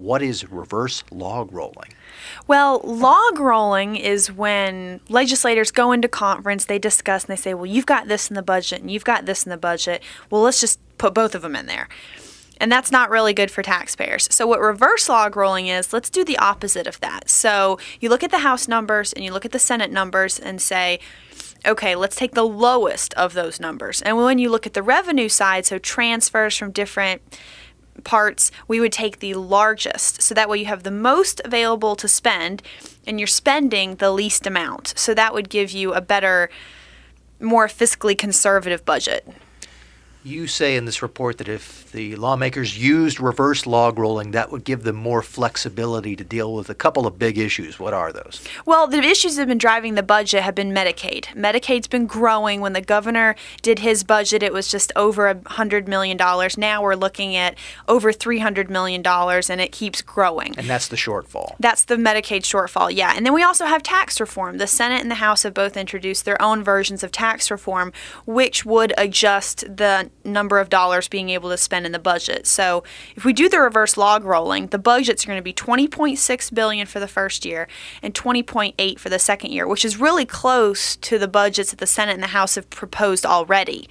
What is reverse log rolling? Well, log rolling is when legislators go into conference, they discuss, and they say, well, you've got this in the budget and you've got this in the budget. Well, let's just put both of them in there. And that's not really good for taxpayers. So what reverse log rolling is, let's do the opposite of that. So you look at the House numbers and you look at the Senate numbers and say, okay, let's take the lowest of those numbers. And when you look at the revenue side, so transfers from different parts, we would take the largest. So that way you have the most available to spend and you're spending the least amount. So that would give you a better, more fiscally conservative budget. You say in this report that if the lawmakers used reverse log rolling, that would give them more flexibility to deal with a couple of big issues. What are those? Well, the issues that have been driving the budget have been Medicaid. Medicaid's been growing. When the governor did his budget, it was just over $100 million. Now we're looking at over $300 million, and it keeps growing. And that's the shortfall. That's the Medicaid shortfall, yeah. And then we also have tax reform. The Senate and the House have both introduced their own versions of tax reform, which would adjust the number of dollars being able to spend in the budget. So if we do the reverse log rolling, the budgets are going to be $20.6 billion for the first year and $20.8 for the second year, which is really close to the budgets that the Senate and the House have proposed already.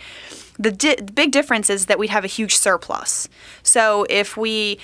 The big difference is that we'd have a huge surplus. So if we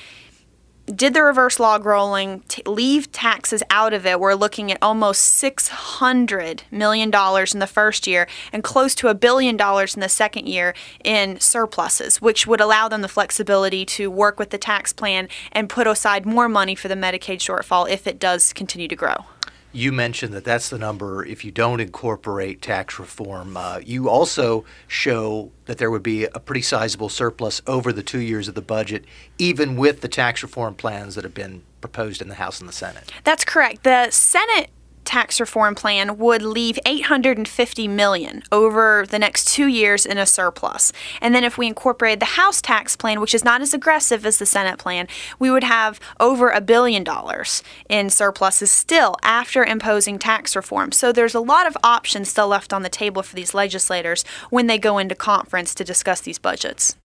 did the reverse log rolling, leave taxes out of it, we're looking at almost $600 million in the first year and close to $1 billion in the second year in surpluses, which would allow them the flexibility to work with the tax plan and put aside more money for the Medicaid shortfall if it does continue to grow. You mentioned that that's the number if you don't incorporate tax reform. You also show that there would be a pretty sizable surplus over the 2 years of the budget, even with the tax reform plans that have been proposed in the House and the Senate. That's correct. The Senate tax reform plan would leave $850 million over the next 2 years in a surplus. And then if we incorporated the House tax plan, which is not as aggressive as the Senate plan, we would have over $1 billion in surpluses still after imposing tax reform. So there's a lot of options still left on the table for these legislators when they go into conference to discuss these budgets.